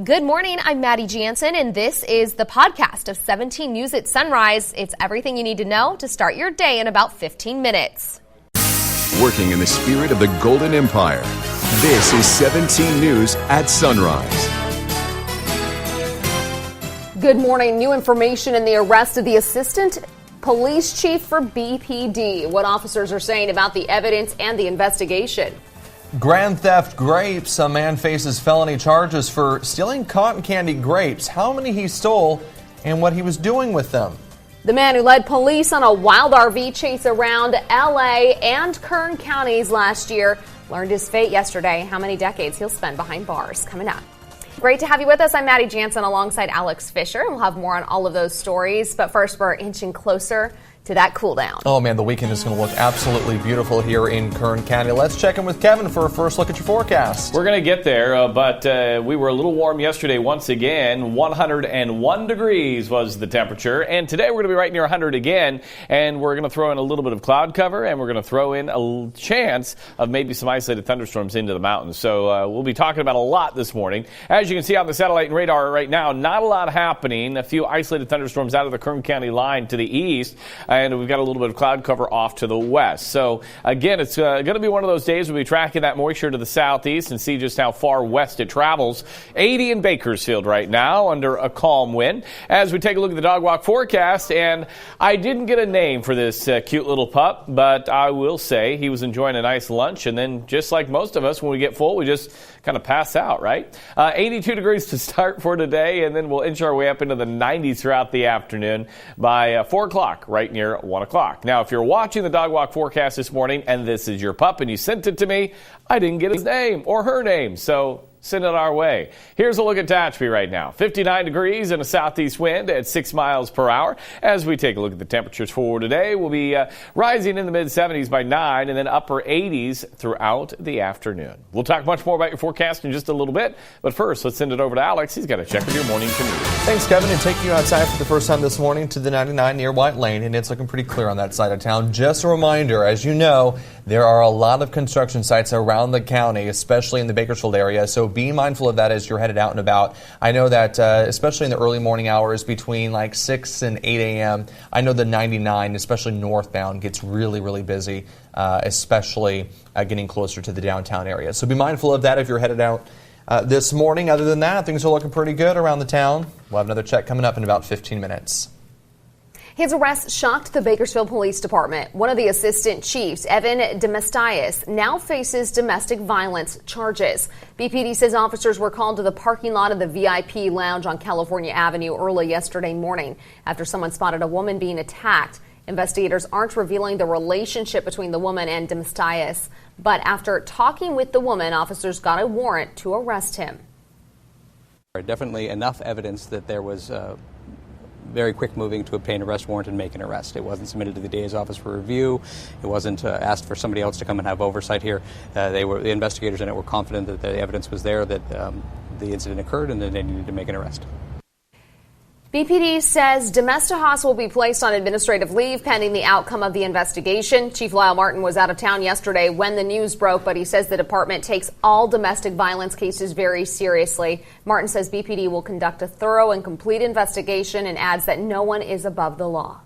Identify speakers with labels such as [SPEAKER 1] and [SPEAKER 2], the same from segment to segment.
[SPEAKER 1] Good morning, I'm Maddie Jansen, and this is the podcast of 17 News at Sunrise. It's everything you need to know to start your day in about 15 minutes.
[SPEAKER 2] Working in the spirit of the Golden Empire, this is 17 News at Sunrise.
[SPEAKER 1] Good morning. New information in the arrest of the assistant police chief for BPD. What officers are saying about the evidence and the investigation.
[SPEAKER 3] Grand theft grapes. A man faces felony charges for stealing cotton candy grapes, how many he stole, and what he was doing with them.
[SPEAKER 1] The man who led police on a wild RV chase around L.A. and Kern counties last year learned his fate yesterday. How many decades he'll spend behind bars. Coming up. Great to have you with us. I'm Maddie Jansen alongside Alex Fisher. We'll have more on all of those stories. But first, we're inching closer to that cool down.
[SPEAKER 3] Oh man, the weekend is going to look absolutely beautiful here in Kern County. Let's check in with Kevin for a first look at your forecast.
[SPEAKER 4] We're going to get there, but we were a little warm yesterday once again. 101 degrees was the temperature, and today we're going to be right near 100 again, and we're going to throw in a little bit of cloud cover, and we're going to throw in a chance of maybe some isolated thunderstorms into the mountains. So we'll be talking about a lot this morning. As you can see on the satellite and radar right now, not a lot happening. A few isolated thunderstorms out of the Kern County line to the east, and we've got a little bit of cloud cover off to the west. So, again, it's going to be one of those days we'll be tracking that moisture to the southeast and see just how far west it travels. 80 in Bakersfield right now under a calm wind. As we take a look at the dog walk forecast, and I didn't get a name for this cute little pup, but I will say he was enjoying a nice lunch, and then just like most of us, when we get full, we just kind of pass out, right? 82 degrees to start for today, and then we'll inch our way up into the 90s throughout the afternoon by 4 o'clock, right near 1 o'clock. Now, if you're watching the dog walk forecast this morning and this is your pup and you sent it to me, I didn't get his name or her name, so send it our way. Here's a look at Tehachapi right now. 59 degrees and a southeast wind at 6 miles per hour. As we take a look at the temperatures for today, we'll be rising in the mid-70s by 9 and then upper 80s throughout the afternoon. We'll talk much more about your forecast in just a little bit, but first, let's send it over to Alex. He's got a check of your morning commute.
[SPEAKER 3] Thanks, Kevin, and taking you outside for the first time this morning to the 99 near White Lane, and it's looking pretty clear on that side of town. Just a reminder, as you know, there are a lot of construction sites around the county, especially in the Bakersfield area, so be mindful of that as you're headed out and about. I know that especially in the early morning hours between like 6 and 8 a.m., I know the 99, especially northbound, gets really, really busy, especially getting closer to the downtown area. So be mindful of that if you're headed out this morning. Other than that, things are looking pretty good around the town. We'll have another check coming up in about 15 minutes.
[SPEAKER 1] His arrest shocked the Bakersfield Police Department. One of the assistant chiefs, Evan Demestias, now faces domestic violence charges. BPD says officers were called to the parking lot of the VIP lounge on California Avenue early yesterday morning after someone spotted a woman being attacked. Investigators aren't revealing the relationship between the woman and Demestias, but after talking with the woman, officers got a warrant to arrest him.
[SPEAKER 5] Definitely enough evidence that there was very quick moving to obtain arrest warrant and make an arrest. It wasn't submitted to the DA's office for review. It wasn't asked for somebody else to come and have oversight here. The investigators in it were confident that the evidence was there, that the incident occurred, and that they needed to make an arrest.
[SPEAKER 1] BPD says Demestias will be placed on administrative leave pending the outcome of the investigation. Chief Lyle Martin was out of town yesterday when the news broke, but he says the department takes all domestic violence cases very seriously. Martin says BPD will conduct a thorough and complete investigation and adds that no one is above the law.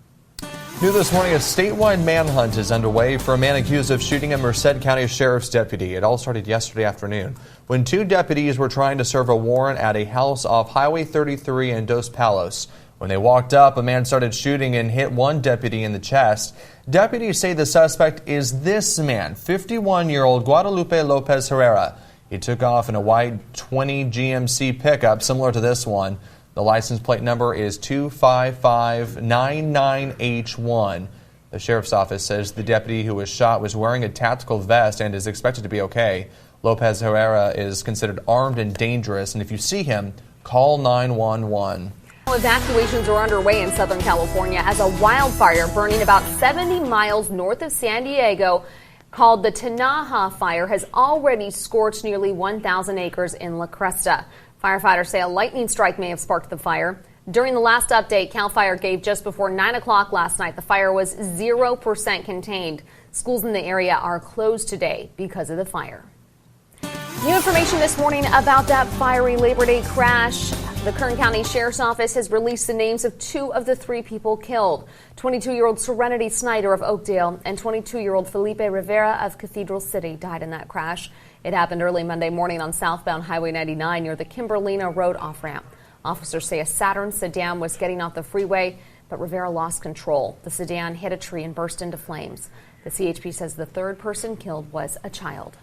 [SPEAKER 3] New this morning, a statewide manhunt is underway for a man accused of shooting a Merced County Sheriff's deputy. It all started yesterday afternoon when two deputies were trying to serve a warrant at a house off Highway 33 in Dos Palos. When they walked up, a man started shooting and hit one deputy in the chest. Deputies say the suspect is this man, 51-year-old Guadalupe Lopez Herrera. He took off in a white 20 GMC pickup similar to this one. The license plate number is 25599H1. The sheriff's office says the deputy who was shot was wearing a tactical vest and is expected to be okay. Lopez Herrera is considered armed and dangerous, and if you see him, call 911.
[SPEAKER 1] Evacuations are underway in Southern California as a wildfire burning about 70 miles north of San Diego called the Tinaja Fire has already scorched nearly 1,000 acres in La Cresta. Firefighters say a lightning strike may have sparked the fire. During the last update CAL FIRE gave just before 9 o'clock last night, the fire was 0% contained. Schools in the area are closed today because of the fire. New information this morning about that fiery Labor Day crash. The Kern County Sheriff's Office has released the names of 2 of the 3 people killed. 22-year-old Serenity Snyder of Oakdale and 22-year-old Felipe Rivera of Cathedral City died in that crash. It happened early Monday morning on southbound Highway 99 near the Kimberlina Road off-ramp. Officers say a Saturn sedan was getting off the freeway, but Rivera lost control. The sedan hit a tree and burst into flames. The CHP says the 3rd person killed was a child.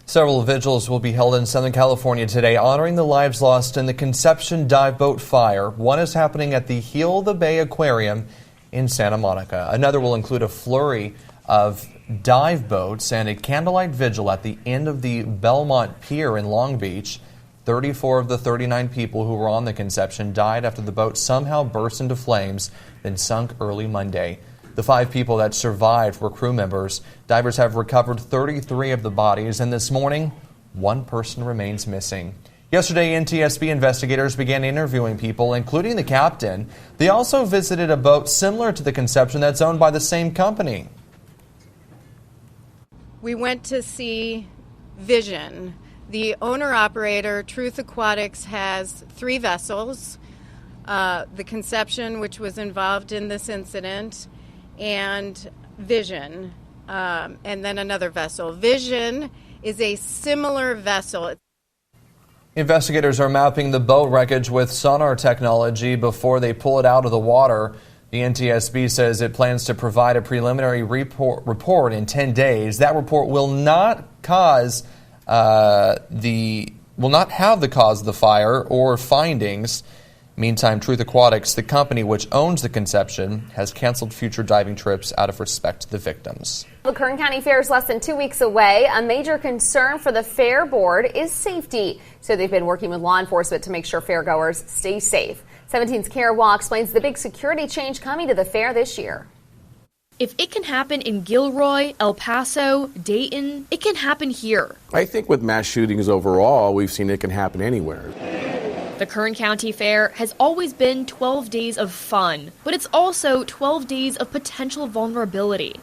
[SPEAKER 3] Several vigils will be held in Southern California today, honoring the lives lost in the Conception dive boat fire. One is happening at the Heal the Bay Aquarium in Santa Monica. Another will include a flurry of dive boats and a candlelight vigil at the end of the Belmont Pier in Long Beach. 34 of the 39 people who were on the Conception died after the boat somehow burst into flames, then sunk early Monday. The 5 people that survived were crew members. Divers have recovered 33 of the bodies, and this morning, 1 person remains missing. Yesterday, NTSB investigators began interviewing people, including the captain. They also visited a boat similar to the Conception that's owned by the same company.
[SPEAKER 6] We went to see Vision. The owner-operator, Truth Aquatics, has 3 vessels. The Conception, which was involved in this incident, and Vision, and then another vessel. Vision is a similar vessel.
[SPEAKER 3] Investigators are mapping the boat wreckage with sonar technology before they pull it out of the water. The NTSB says it plans to provide a preliminary report in 10 days. That report will not have the cause of the fire or findings. Meantime, Truth Aquatics, the company which owns the Conception, has canceled future diving trips out of respect to the victims.
[SPEAKER 1] The Kern County Fair is less than 2 weeks away. A major concern for the Fair Board is safety. So they've been working with law enforcement to make sure fairgoers stay safe. 17's Kara Waugh explains the big security change coming to the fair this year.
[SPEAKER 7] If it can happen in Gilroy, El Paso, Dayton, it can happen here.
[SPEAKER 8] I think with mass shootings overall, we've seen it can happen anywhere.
[SPEAKER 7] The Kern County Fair has always been 12 days of fun, but it's also 12 days of potential vulnerability.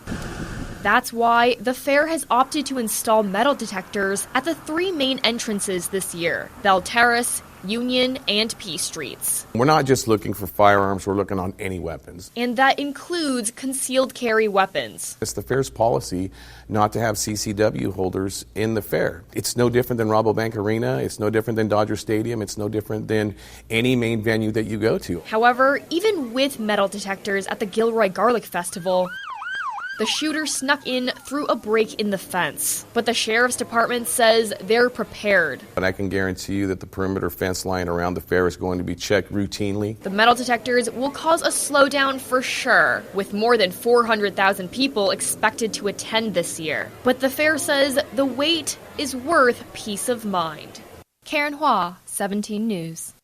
[SPEAKER 7] That's why the fair has opted to install metal detectors at the 3 main entrances this year: Bell Terrace, Union, and P Streets.
[SPEAKER 8] We're not just looking for firearms, we're looking on any weapons.
[SPEAKER 7] And that includes concealed carry weapons.
[SPEAKER 8] It's the fair's policy not to have CCW holders in the fair. It's no different than Rabobank Arena, it's no different than Dodger Stadium, it's no different than any main venue that you go to.
[SPEAKER 7] However, even with metal detectors at the Gilroy Garlic Festival, the shooter snuck in through a break in the fence. But the Sheriff's Department says they're prepared.
[SPEAKER 8] But I can guarantee you that the perimeter fence line around the fair is going to be checked routinely.
[SPEAKER 7] The metal detectors will cause a slowdown for sure, with more than 400,000 people expected to attend this year. But the fair says the wait is worth peace of mind. Karen Hua, 17 News.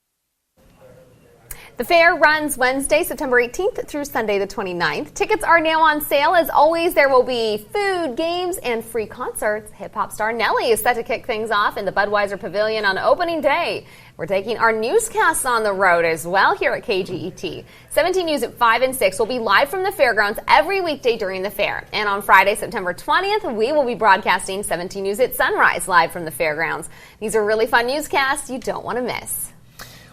[SPEAKER 1] The fair runs Wednesday, September 18th through Sunday the 29th. Tickets are now on sale. As always, there will be food, games, and free concerts. Hip-hop star Nelly is set to kick things off in the Budweiser Pavilion on opening day. We're taking our newscasts on the road as well here at KGET. 17 News at 5 and 6 will be live from the fairgrounds every weekday during the fair. And on Friday, September 20th, we will be broadcasting 17 News at Sunrise live from the fairgrounds. These are really fun newscasts you don't want to miss.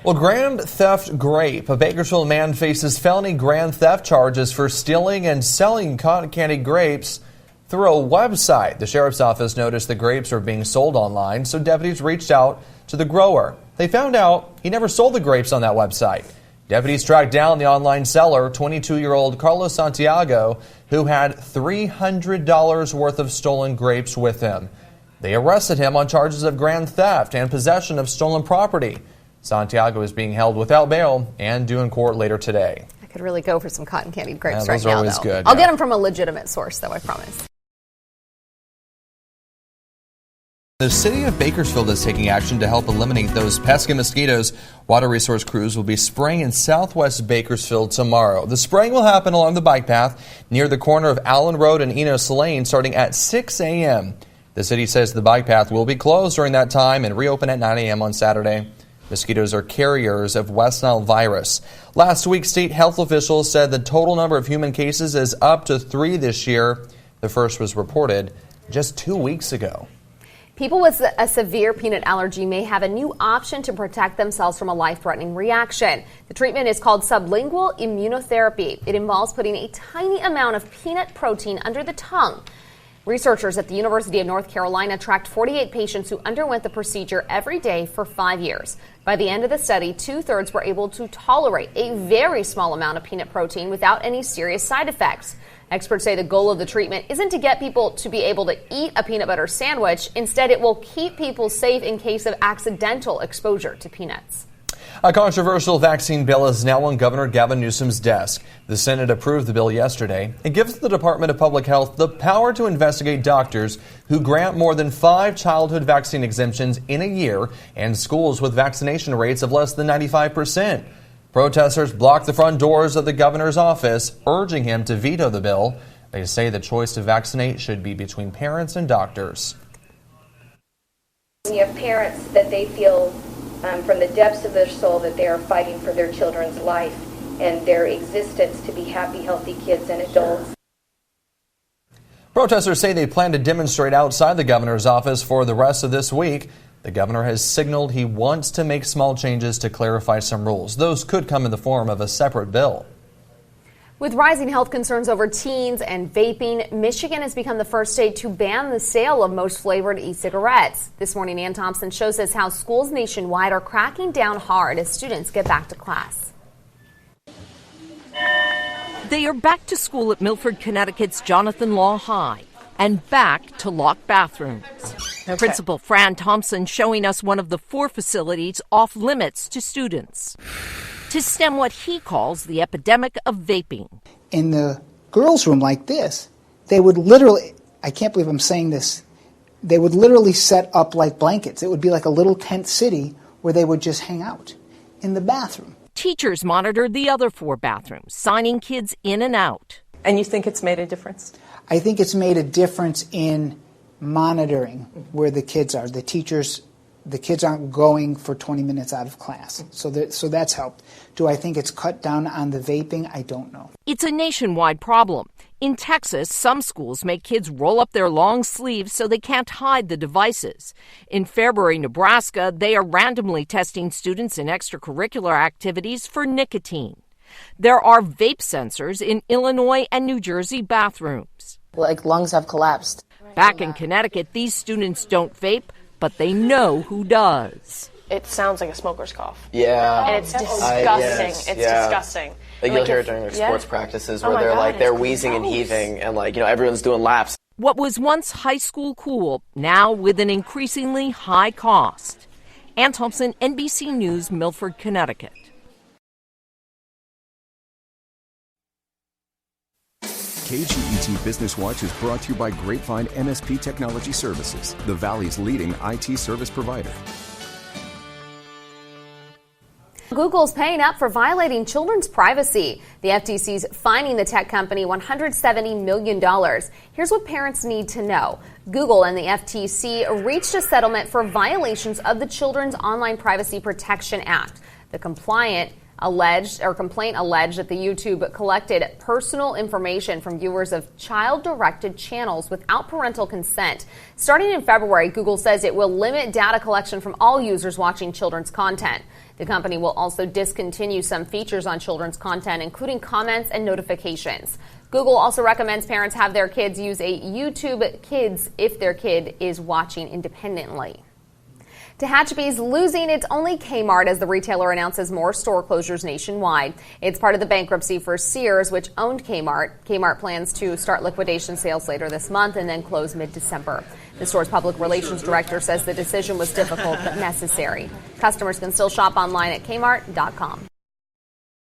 [SPEAKER 3] Well, grand theft grape. A Bakersfield man faces felony grand theft charges for stealing and selling cotton candy grapes through a website. The sheriff's office noticed the grapes were being sold online, so deputies reached out to the grower. They found out he never sold the grapes on that website. Deputies tracked down the online seller, 22-year-old Carlos Santiago, who had $300 worth of stolen grapes with him. They arrested him on charges of grand theft and possession of stolen property. Santiago is being held without bail and due in court later today.
[SPEAKER 1] I could really go for some cotton candy grapes
[SPEAKER 3] those
[SPEAKER 1] right
[SPEAKER 3] are
[SPEAKER 1] now,
[SPEAKER 3] always
[SPEAKER 1] though.
[SPEAKER 3] good,
[SPEAKER 1] I'll
[SPEAKER 3] yeah.
[SPEAKER 1] get them from a legitimate source, though, I promise.
[SPEAKER 3] The city of Bakersfield is taking action to help eliminate those pesky mosquitoes. Water resource crews will be spraying in southwest Bakersfield tomorrow. The spraying will happen along the bike path near the corner of Allen Road and Enos Lane starting at 6 a.m. The city says the bike path will be closed during that time and reopen at 9 a.m. on Saturday. Mosquitoes are carriers of West Nile virus. Last week, state health officials said the total number of human cases is up to 3 this year. The first was reported just 2 weeks ago.
[SPEAKER 1] People with a severe peanut allergy may have a new option to protect themselves from a life-threatening reaction. The treatment is called sublingual immunotherapy. It involves putting a tiny amount of peanut protein under the tongue. Researchers at the University of North Carolina tracked 48 patients who underwent the procedure every day for 5 years. By the end of the study, 2/3 were able to tolerate a very small amount of peanut protein without any serious side effects. Experts say the goal of the treatment isn't to get people to be able to eat a peanut butter sandwich. Instead, it will keep people safe in case of accidental exposure to peanuts.
[SPEAKER 3] A controversial vaccine bill is now on Governor Gavin Newsom's desk. The Senate approved the bill yesterday. It gives the Department of Public Health the power to investigate doctors who grant more than 5 childhood vaccine exemptions in a year and schools with vaccination rates of less than 95%. Protesters blocked the front doors of the governor's office, urging him to veto the bill. They say the choice to vaccinate should be between parents and doctors.
[SPEAKER 9] You have parents that they feel from the depths of their soul that they are fighting for their children's life and their existence to be happy, healthy kids and adults.
[SPEAKER 3] Protesters say they plan to demonstrate outside the governor's office for the rest of this week. The governor has signaled he wants to make small changes to clarify some rules. Those could come in the form of a separate bill.
[SPEAKER 1] With rising health concerns over teens and vaping, Michigan has become the first state to ban the sale of most flavored e-cigarettes. This morning, Ann Thompson shows us how schools nationwide are cracking down hard as students get back to class.
[SPEAKER 10] They are back to school at Milford, Connecticut's Jonathan Law High and back to locked bathrooms. Okay. Principal Fran Thompson showing us one of the 4 facilities off limits to students to stem what he calls the epidemic of vaping.
[SPEAKER 11] In the girls' room like this, they would literally, I can't believe I'm saying this, they would literally set up like blankets. It would be like a little tent city where they would just hang out in the bathroom.
[SPEAKER 10] Teachers monitored the other 4 bathrooms, signing kids in and out.
[SPEAKER 12] And you think it's made a difference?
[SPEAKER 11] I think it's made a difference in monitoring where the kids are. The kids aren't going for 20 minutes out of class. So that's helped. Do I think it's cut down on the vaping? I don't know.
[SPEAKER 10] It's a nationwide problem. In Texas, some schools make kids roll up their long sleeves so they can't hide the devices. In Fairbury, Nebraska, they are randomly testing students in extracurricular activities for nicotine. There are vape sensors in Illinois and New Jersey bathrooms.
[SPEAKER 12] Like lungs have collapsed.
[SPEAKER 10] Back in Connecticut, these students don't vape, but they know who does.
[SPEAKER 12] It sounds like a smoker's cough.
[SPEAKER 13] Yeah.
[SPEAKER 12] And it's disgusting. Disgusting.
[SPEAKER 13] Like you'll hear it during sports practices where they're wheezing and heaving and everyone's doing laps.
[SPEAKER 10] What was once high school cool, now with an increasingly high cost. Ann Thompson, NBC News, Milford, Connecticut.
[SPEAKER 2] KGET Business Watch is brought to you by Grapevine MSP Technology Services, the Valley's leading IT service provider.
[SPEAKER 1] Google's paying up for violating children's privacy. The FTC's fining the tech company $170 million. Here's what parents need to know. Google and the FTC reached a settlement for violations of the Children's Online Privacy Protection Act. The complaint alleged that the YouTube collected personal information from viewers of child-directed channels without parental consent. Starting in February, Google says it will limit data collection from all users watching children's content. The company will also discontinue some features on children's content, including comments and notifications. Google also recommends parents have their kids use a YouTube Kids if their kid is watching independently. Tehachapi's losing its only Kmart as the retailer announces more store closures nationwide. It's part of the bankruptcy for Sears, which owned Kmart. Kmart plans to start liquidation sales later this month and then close mid-December. The store's public relations director says the decision was difficult but necessary. Customers can still shop online at Kmart.com.